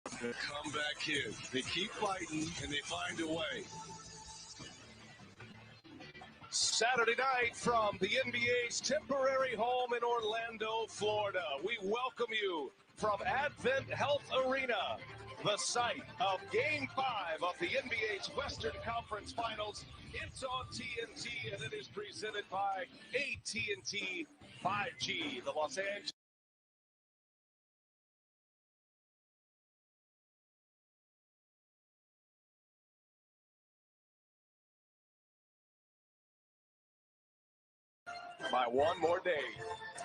The comeback kid. They keep fighting and they find a way. Saturday night from the NBA's temporary home in Orlando, Florida. We welcome you from Advent Health Arena, the site of Game 5 of the NBA's Western Conference Finals. It's on TNT, and it is presented by AT&T 5G. The Los Angeles by one more day.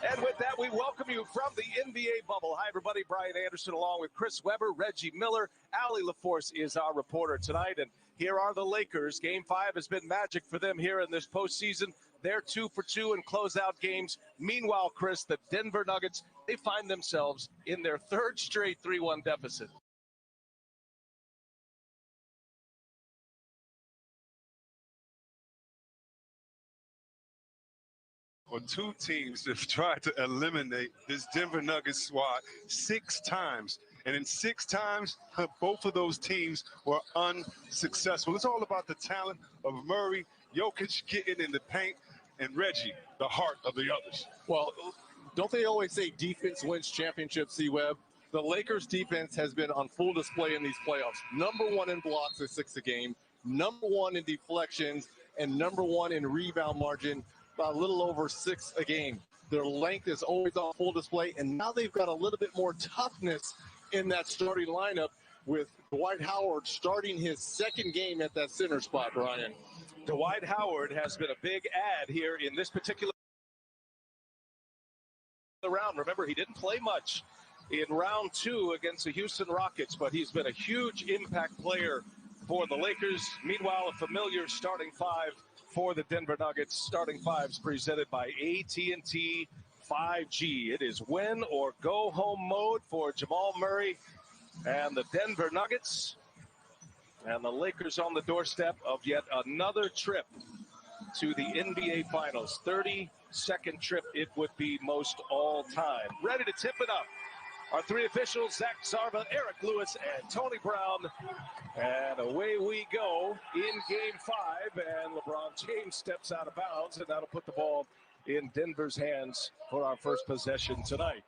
And with that, we welcome you from the NBA bubble. Hi, everybody. Brian Anderson along with Chris Webber, Reggie Miller. Allie LaForce is our reporter tonight. And here are the Lakers. Game 5 has been magic for them here in this postseason. They're 2 for 2 in closeout games. Meanwhile, Chris, the Denver Nuggets, they find themselves in their third straight 3-1 deficit. Well, two teams have tried to eliminate this Denver Nuggets squad 6 times. And in 6 times, both of those teams were unsuccessful. It's all about the talent of Murray, Jokic getting in the paint, and Reggie, the heart of the others. Well, don't they always say defense wins championships, C-Web? The Lakers' defense has been on full display in these playoffs. #1 in blocks at 6 a game, #1 in deflections, and #1 in rebound margin, about a little over 6 a game. Their length is always on full display, and now they've got a little bit more toughness in that starting lineup with Dwight Howard starting his second game at that center spot, Brian. Dwight Howard has been a big add here in this particular round. Remember, he didn't play much in round 2 against the Houston Rockets, but he's been a huge impact player for the Lakers. Meanwhile, a familiar starting 5 for the Denver Nuggets. Starting 5s presented by AT&T 5G. It is win or go home mode for Jamal Murray and the Denver Nuggets. And the Lakers on the doorstep of yet another trip to the NBA Finals. 32nd trip it would be most all time. Ready to tip it up. Our 3 officials, Zach Zarva, Eric Lewis, and Tony Brown. And away we go in Game 5. And LeBron James steps out of bounds, and that'll put the ball in Denver's hands for our first possession tonight.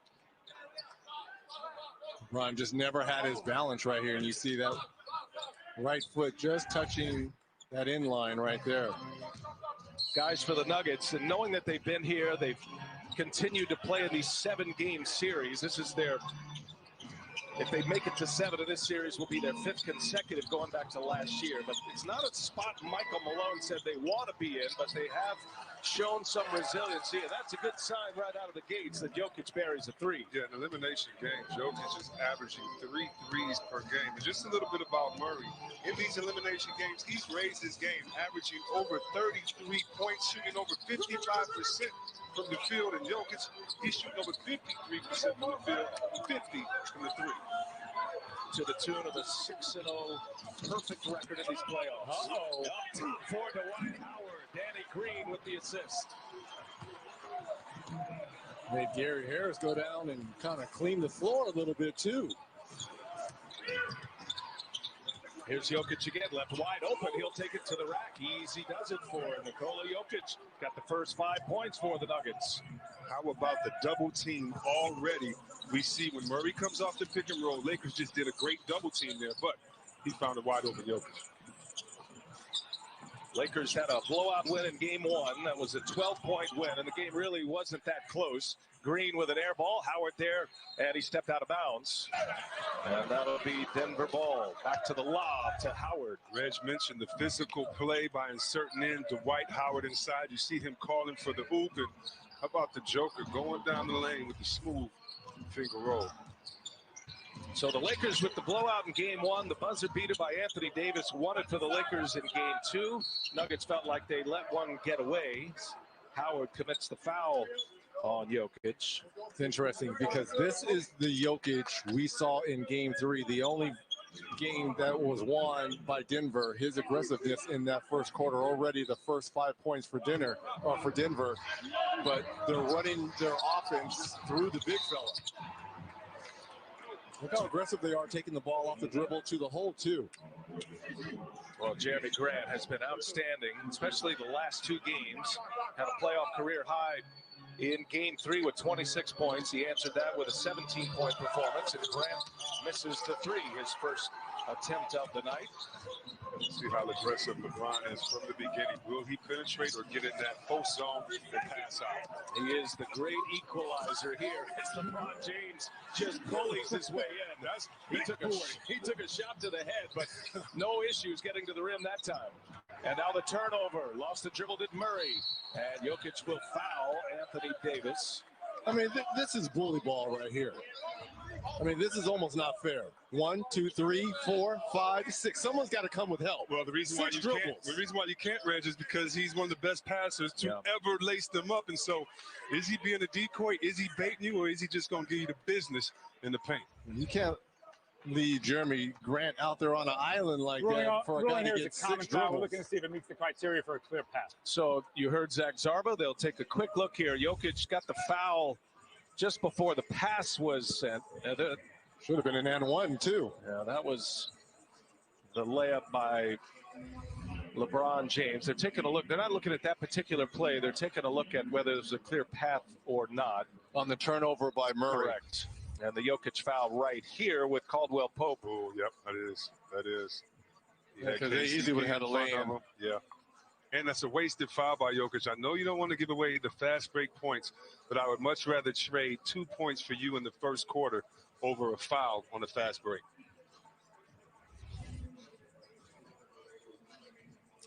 Brian just never had his balance right here, and you see that right foot just touching that in line right there. Guys for the Nuggets, and knowing that they've been here, they've continued to play in these 7-game series. This is their, if they make it to 7 of this series, will be their 5th consecutive going back to last year. But it's not a spot Michael Malone said they want to be in, but they have shown some resiliency, and that's a good sign right out of the gates that Jokic buries a 3. Yeah, in elimination games, Jokic is averaging 3 threes per game. And just a little bit about Murray. In these elimination games, he's raised his game, averaging over 33 points, shooting over 55% from the field. And Jokic, he's shooting over 53% from the field, 50 from the 3. To the tune of a 6-0 perfect record in these playoffs. For Dwight Howard, Danny Green with the assist. Made Gary Harris go down and kind of clean the floor a little bit too. Here's Jokic again, left wide open. He'll take it to the rack. Easy does it for Nikola Jokic. Got the first 5 points for the Nuggets. How about the double team already? We see when Murray comes off the pick and roll, Lakers just did a great double team there, but he found a wide open Jokic. Lakers had a blowout win in Game 1. That was a 12-point win, and the game really wasn't that close. Green with an air ball. Howard there, and he stepped out of bounds. And that'll be Denver ball. Back to the lob to Howard. Reg mentioned the physical play by inserting in Dwight Howard inside. You see him calling for the oop. And how about the Joker going down the lane with the smooth finger roll? So the Lakers with the blowout in Game 1, the buzzer beater by Anthony Davis won it for the Lakers in Game 2. Nuggets felt like they let one get away. Howard commits the foul on Jokic. It's interesting because this is the Jokic we saw in Game 3, the only game that was won by Denver. His aggressiveness in that first quarter, already the first 5 points for Denver, but they're running their offense through the big fella. Look how aggressive they are taking the ball off the dribble to the hole, too. Well, Jeremy Grant has been outstanding, especially the last two games. Had a playoff career high in Game 3 with 26 points. He answered that with a 17-point performance, and Grant misses the three, his first attempt of the night. See how aggressive LeBron is from the beginning. Will he penetrate or get in that post zone and pass out? He is the great equalizer here as LeBron James just bullies his way in. He took a shot to the head, but no issues getting to the rim that time. And now the turnover. Lost the dribble, did Murray. And Jokic will foul Anthony Davis. I mean, this is bully ball right here. I mean, this is almost not fair. 1, 2, 3, 4, 5, 6. Someone's got to come with help. Well, the reason why you can't, Reg, is because he's one of the best passers to ever lace them up. And so, is he being a decoy? Is he baiting you, or is he just going to give you the business in the paint? You can't leave Jeremy Grant out there on an island like that for a guy to get 6 dribbles. We're looking to see if it meets the criteria for a clear pass. So you heard Zach Zarba. They'll take a quick look here. Jokic got the foul just before the pass was sent. Should have been an and one, too. Yeah, that was the layup by LeBron James. They're taking a look. They're not looking at that particular play. They're taking a look at whether there's a clear path or not. On the turnover by Murray. Correct. And the Jokic foul right here with Caldwell Pope. Oh, yep, that is. Because they easily would have had a lay-in. Yeah. And that's a wasted foul by Jokic. I know you don't want to give away the fast break points, but I would much rather trade 2 points for you in the first quarter over a foul on the fast break.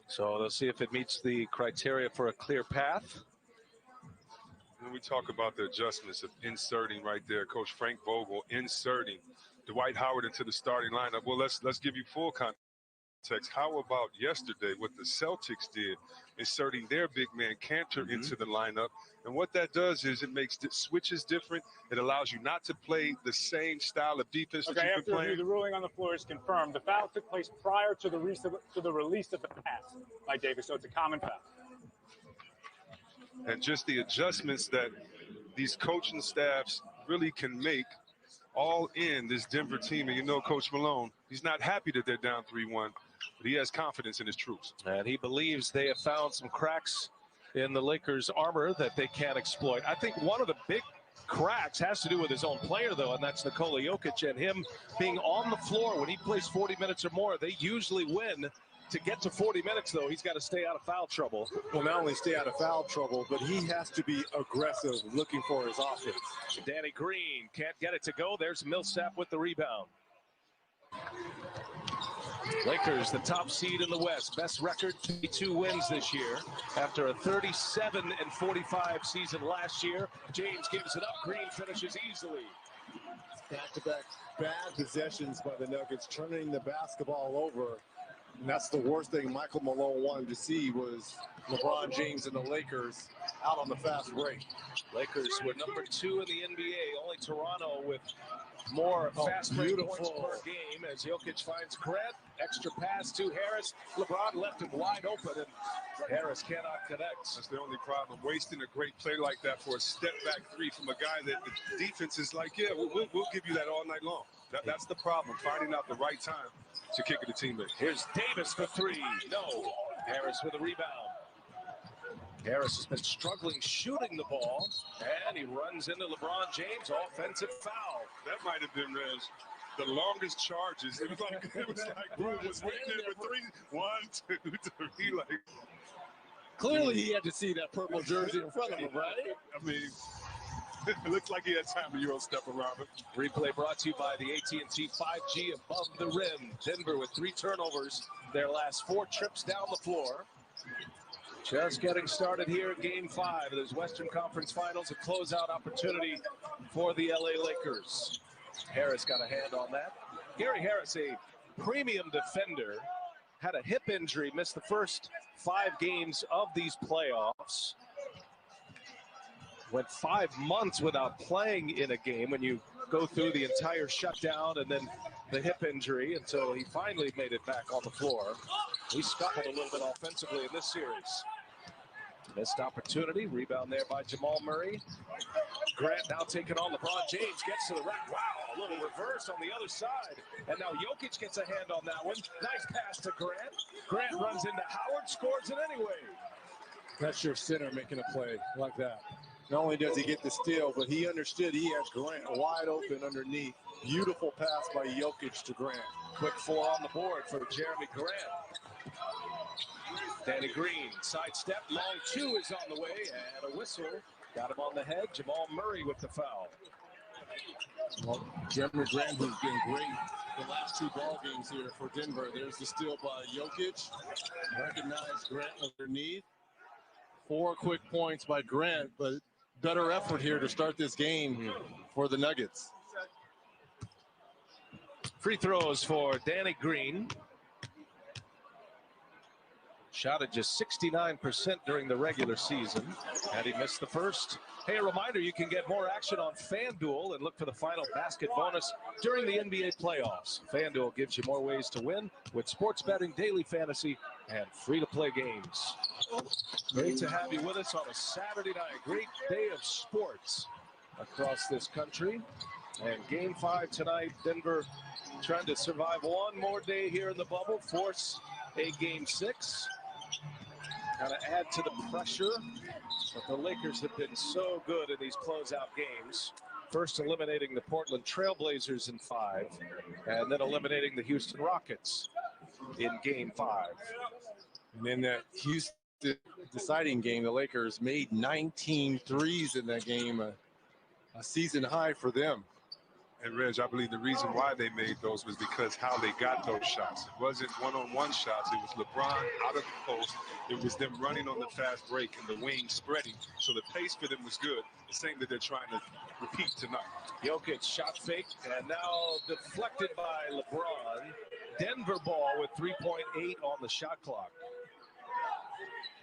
So they'll see if it meets the criteria for a clear path. When we talk about the adjustments of inserting right there, Coach Frank Vogel inserting Dwight Howard into the starting lineup. Well, let's give you full context. How about yesterday what the Celtics did, inserting their big man Cantor into the lineup? And what that does is it makes the switches different. It allows you not to play the same style of defense that you've been playing. The ruling on the floor is confirmed. The foul took place prior to the release of the pass by Davis, so it's a common foul. And just the adjustments that these coaching staffs really can make all in this Denver team. And you know, Coach Malone, he's not happy that they're down 3-1, but he has confidence in his troops. And he believes they have found some cracks in the Lakers' armor that they can't exploit. I think one of the big cracks has to do with his own player, though, and that's Nikola Jokic, and him being on the floor when he plays 40 minutes or more. They usually win. To get to 40 minutes, though, he's got to stay out of foul trouble. Well, not only stay out of foul trouble, but he has to be aggressive looking for his offense. Danny Green can't get it to go. There's Millsap with the rebound. Lakers, the top seed in the West. Best record, 22 wins this year. After a 37-45 season last year, James gives it up. Green finishes easily. Back-to-back bad possessions by the Nuggets, turning the basketball over. And that's the worst thing Michael Malone wanted to see was LeBron James and the Lakers out on the fast break. Lakers were number 2 in the NBA. Only Toronto with more fast break points per game as Jokic finds Grant. Extra pass to Harris. LeBron left him wide open, and Harris cannot connect. That's the only problem. Wasting a great play like that for a step-back three from a guy that the defense is like, yeah, we'll give you that all night long. That's the problem, finding out the right time to kick it to teammates. Here's Davis for 3. No. Harris with a rebound. Harris has been struggling shooting the ball, and he runs into LeBron James. Offensive foul. That might have been the longest charges. It was like bro was waiting there for 3. 1, 2, 3. Like, clearly, he had to see that purple jersey in front of him, right? I mean, it looks like he had time to Euro step around it. Replay brought to you by the AT&T 5G above the rim. Denver with 3 turnovers their last 4 trips down the floor. Just getting started here in Game 5 of this Western Conference Finals. A closeout opportunity for the LA Lakers. Harris got a hand on that. Gary Harris, a premium defender, had a hip injury, missed the first 5 games of these playoffs. Went 5 months without playing in a game when you go through the entire shutdown and then the hip injury until he finally made it back on the floor. He scuffled a little bit offensively in this series. Missed opportunity. Rebound there by Jamal Murray. Grant now taking on LeBron James. Gets to the rack. Wow, a little reverse on the other side. And now Jokic gets a hand on that one. Nice pass to Grant. Grant runs into Howard, scores it anyway. That's your center making a play like that. Not only does he get the steal, but he understood he had Grant wide open underneath. Beautiful pass by Jokic to Grant. Quick 4 on the board for Jeremy Grant. Danny Green, sidestep, long 2 is on the way, and a whistle. Got him on the head. Jamal Murray with the foul. Well, Jeremy Grant has been great the last 2 ball games here for Denver. There's the steal by Jokic. Recognize Grant underneath. 4 quick points by Grant, but better effort here to start this game for the Nuggets. Free throws for Danny Green. Shot at just 69% during the regular season, and he missed the first. Hey, a reminder, you can get more action on FanDuel and look for the final basket bonus during the NBA playoffs. FanDuel gives you more ways to win with sports betting, daily fantasy, and free-to-play games. Great to have you with us on a Saturday night. Great day of sports across this country. And Game 5 tonight, Denver trying to survive one more day here in the bubble, force a Game 6. Kind of add to the pressure, but the Lakers have been so good in these closeout games. First eliminating the Portland Trailblazers in 5, and then eliminating the Houston Rockets in Game 5. And in that Houston deciding game, the Lakers made 19 threes in that game, a season high for them. And Reg, I believe the reason why they made those was because how they got those shots. It wasn't one-on-one shots. It was LeBron out of the post. It was them running on the fast break and the wing spreading. So the pace for them was good. The same that they're trying to repeat tonight. Jokic shot fake, and now deflected by LeBron. Denver ball with 3.8 on the shot clock.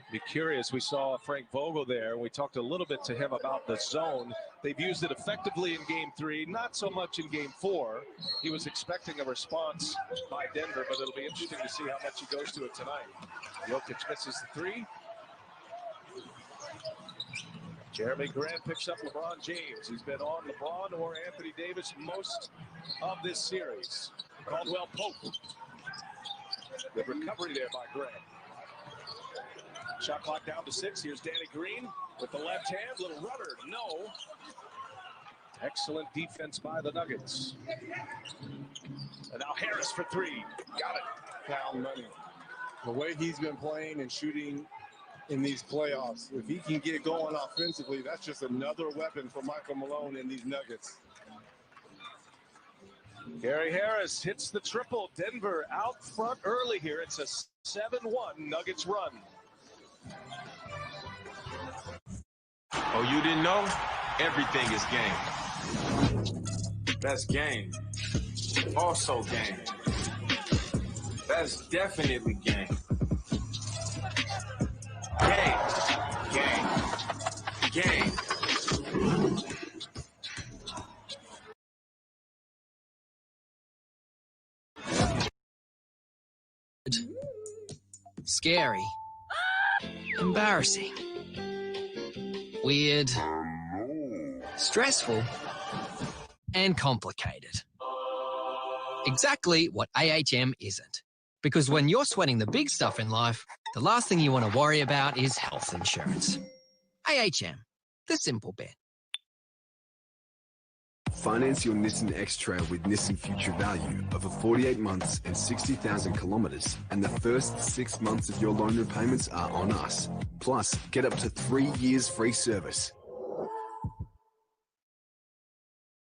Be curious, we saw Frank Vogel there. We talked a little bit to him about the zone. They've used it effectively in Game 3, not so much in Game 4. He was expecting a response by Denver, but it'll be interesting to see how much he goes to it tonight. Jokic misses the 3. Jeremy Grant picks up LeBron James. He's been on LeBron or Anthony Davis most of this series. Caldwell Pope. Good recovery there by Grant. Shot clock down to 6. Here's Danny Green with the left hand. Little rudder. No. Excellent defense by the Nuggets. And now Harris for 3. Got it. Found money. The way he's been playing and shooting in these playoffs, if he can get going offensively, that's just another weapon for Michael Malone and these Nuggets. Gary Harris hits the triple. Denver out front early here. It's a 7-1 Nuggets run. Oh, you didn't know? Everything is game. That's game. Also game. That's definitely game. Game. Game. Scary. Embarrassing. Weird. Stressful. And complicated. Exactly what AHM isn't. Because when you're sweating the big stuff in life, the last thing you want to worry about is health insurance. AHM, the simple bit. Finance your Nissan X-Trail with Nissan Future Value over 48 months and 60,000 kilometers, and the first 6 months of your loan repayments are on us. Plus, get up to 3 years free service.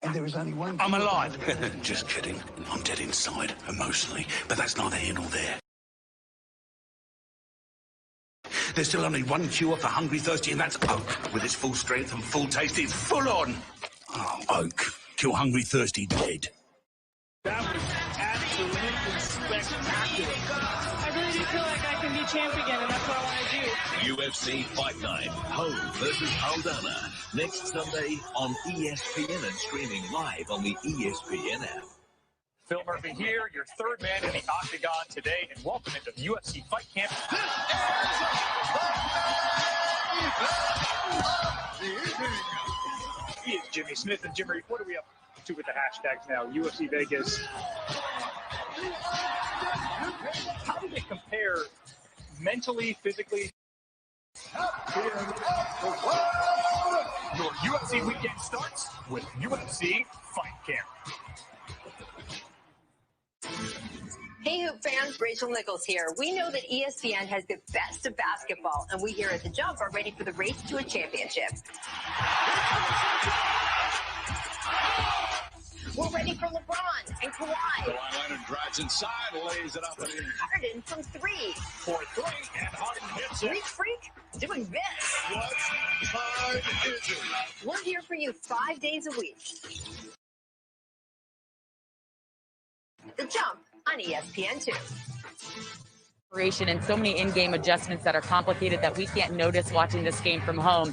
And there is only one. I'm alive. Just kidding. I'm dead inside, emotionally, but that's neither here nor there. There's still only one cure for hungry, thirsty, and that's Oak. With its full strength and full taste, it's full on. Oh, Oak. Cure hungry, thirsty, dead. That was absolutely spectacular. I really do feel like I can be champ again, and that's what I want to do. UFC Fight Night, Home versus Aldana. Next Sunday on ESPN and streaming live on the ESPN app. Phil Murphy here, your third man in the octagon today, and welcome into the UFC Fight Camp. This is the He is Jimmy Smith. And Jimmy, what are we up to with the hashtags now? UFC Vegas. How do they compare mentally, physically? Your UFC weekend starts with UFC FIL-CAN. Hey Hoop fans, Rachel Nichols here. We know that ESPN has the best of basketball, and we here at The Jump are ready for the race to a championship. We're ready for LeBron and Kawhi. Kawhi Leonard drives inside, lays it up and in. Harden from three. For three, and Harden hits it. Greek Freak doing this. What time is it? We're here for you 5 days a week. The Jump on ESPN2. And so many in-game adjustments that are complicated that we can't notice watching this game from home.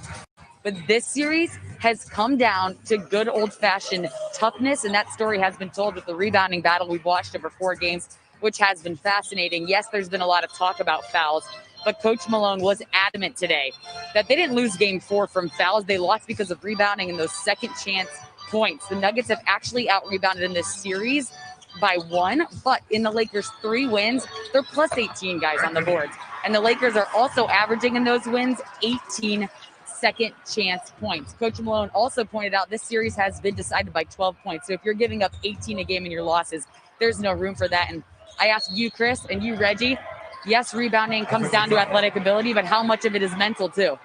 But this series has come down to good old-fashioned toughness, and that story has been told with the rebounding battle we've watched over 4 games, which has been fascinating. Yes, there's been a lot of talk about fouls, but Coach Malone was adamant today that they didn't lose game 4 from fouls. They lost because of rebounding and those second-chance points. The Nuggets have actually out-rebounded in this series by 1, but in the Lakers' 3 wins, they're plus 18 guys on the boards. And the Lakers are also averaging in those wins 18 second chance points. Coach Malone also pointed out this series has been decided by 12 points. So if you're giving up 18 a game in your losses, there's no room for that. And I asked you, Chris, and you, Reggie, yes, rebounding comes down to athletic ability, but how much of it is mental too?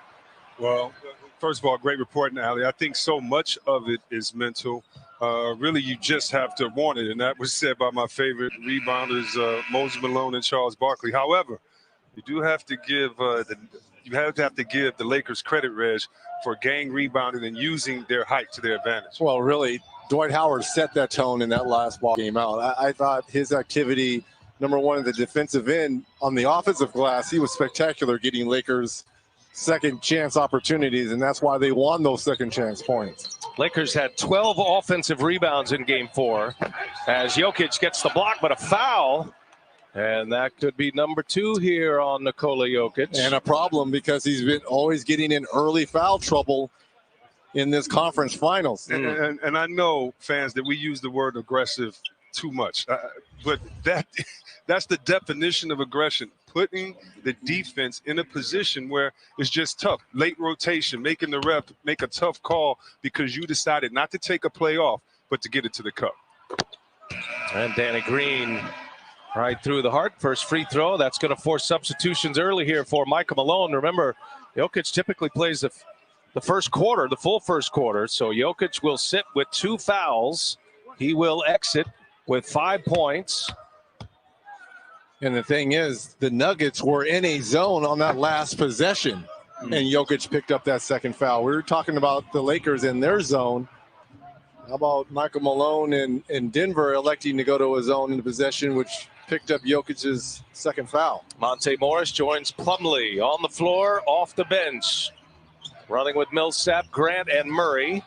Well, first of all, great reporting, Allie. I think so much of it is mental. Really, you just have to want it, and that was said by my favorite rebounders, Moses Malone and Charles Barkley. However, you do have to give the Lakers credit, Reg, for gang rebounding and using their height to their advantage. Well, really, Dwight Howard set that tone in that last ball game out. I thought his activity, number one, at the defensive end, on the offensive glass, he was spectacular, getting Lakers second chance opportunities, and that's why they won those second chance points. Lakers had 12 offensive rebounds in game 4 as Jokic gets the block, but a foul. And that could be number 2 here on Nikola Jokic. And a problem because he's been always getting in early foul trouble in this conference finals. And I know, fans, that we use the word aggressive too much. But that's the definition of aggression. Putting the defense in a position where it's just tough. Late rotation, making the ref make a tough call because you decided not to take a play off, but to get it to the cup. And Danny Green right through the heart. First free throw. That's going to force substitutions early here for Michael Malone. Remember, Jokic typically plays the first quarter, the full first quarter. So Jokic will sit with 2 fouls. He will exit with 5 points. And the thing is, the Nuggets were in a zone on that last possession, and Jokic picked up that second foul. We were talking about the Lakers in their zone. How about Michael Malone in Denver electing to go to a zone in the possession, which picked up Jokic's second foul. Monte Morris joins Plumlee on the floor, off the bench. Running with Millsap, Grant, and Murray.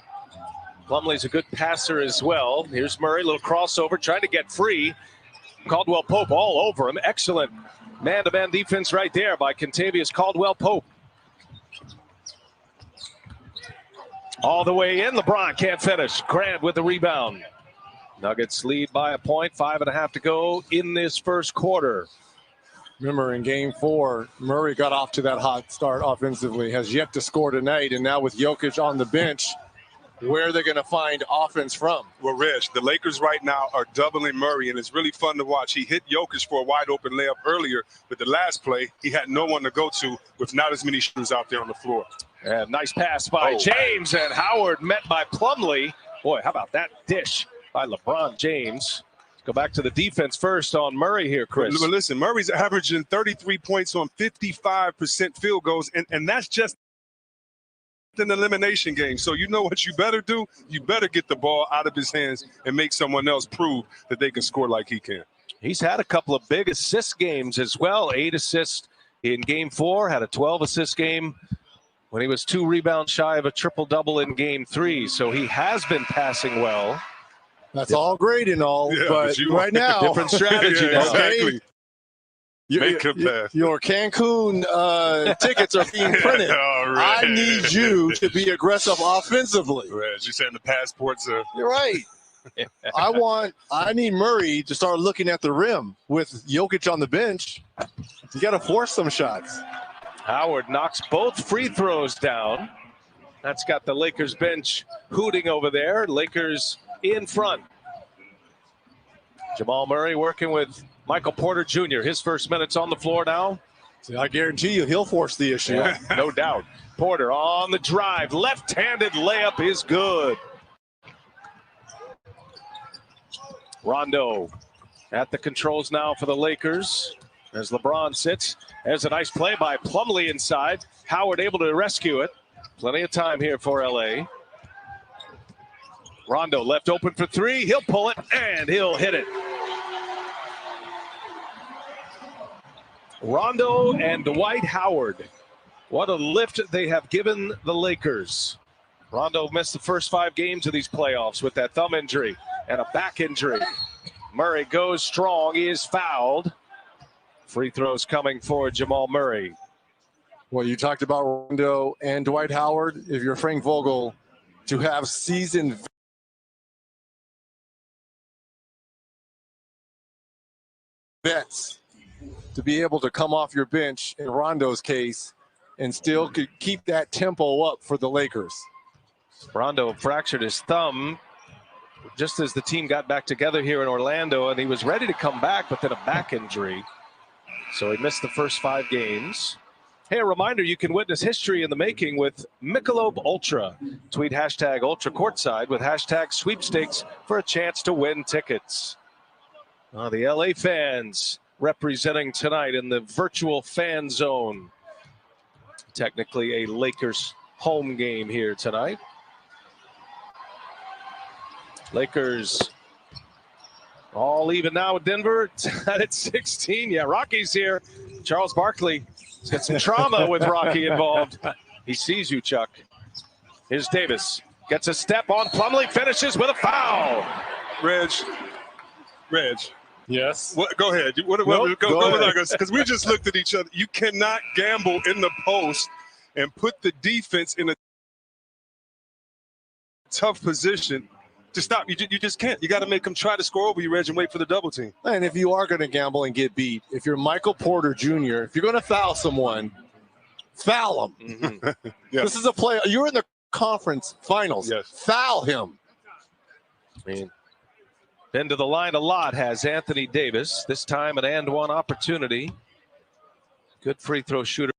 Plumlee's a good passer as well. Here's Murray, little crossover, trying to get free. Caldwell Pope all over him. Excellent man-to-man defense right there by Kentavious Caldwell Pope. All the way in, LeBron can't finish. Grant with the rebound. Nuggets lead by a point, 5.5 to go in this first quarter. Remember, in game 4, Murray got off to that hot start offensively, has yet to score tonight, and now with Jokic on the bench, where are they going to find offense from? Well, Rich, the Lakers right now are doubling Murray, and it's really fun to watch. He hit Jokic for a wide-open layup earlier, but the last play, he had no one to go to with not as many shooters out there on the floor. And nice pass by James, and Howard met by Plumlee. Boy, how about that dish by LeBron James. Let's go back to the defense first on Murray here, Chris. Well, listen, Murray's averaging 33 points on 55% field goals, and that's just an elimination game. So you know what you better do? You better get the ball out of his hands and make someone else prove that they can score like he can. He's had a couple of big assist games as well. 8 assists in game 4, had a 12-assist game when he was 2 rebounds shy of a triple-double in game 3. So he has been passing well. That's all great and all, but right now, different strategy now. Exactly. Your Cancun tickets are being printed. I need you to be aggressive offensively. Reg, you saying the passports are... You're right. I need Murray to start looking at the rim with Jokic on the bench. You got to force some shots. Howard knocks both free throws down. That's got the Lakers bench hooting over there. Lakers in front. Jamal Murray working with Michael Porter Jr. His first minutes on the floor now. See, I guarantee you he'll force the issue. Yeah, no doubt. Porter on the drive. Left-handed layup is good. Rondo at the controls now for the Lakers as LeBron sits. There's a nice play by Plumlee inside. Howard able to rescue it. Plenty of time here for LA. Rondo left open for three. He'll pull it and he'll hit it. Rondo and Dwight Howard. What a lift they have given the Lakers. Rondo missed the first 5 games of these playoffs with that thumb injury and a back injury. Murray goes strong. He is fouled. Free throws coming for Jamal Murray. Well, you talked about Rondo and Dwight Howard. If you're Frank Vogel, to have seasoned vets to be able to come off your bench in Rondo's case and still could keep that tempo up for the Lakers. Rondo fractured his thumb just as the team got back together here in Orlando, and he was ready to come back, but then a back injury. So he missed the first 5 games. Hey, a reminder, you can witness history in the making with Michelob Ultra. Tweet hashtag Ultra Courtside with hashtag sweepstakes for a chance to win tickets. The LA fans representing tonight in the virtual fan zone. Technically a Lakers home game here tonight. Lakers all even now with Denver at 16. Yeah, Rocky's here. Charles Barkley has got some trauma with Rocky involved. He sees you, Chuck. Here's Davis. Gets a step on Plumlee, finishes with a foul. Reg. Yes. Go ahead. Because we just looked at each other. You cannot gamble in the post and put the defense in a tough position to stop. You just can't. You got to make them try to score over you, Reg, and wait for the double team. And if you are going to gamble and get beat, if you're Michael Porter Jr., if you're going to foul someone, foul him. Mm-hmm. Yes. This is a play. You're in the conference finals. Yes. Foul him. I mean, been to the line a lot has Anthony Davis. This time an and one opportunity. Good free throw shooter.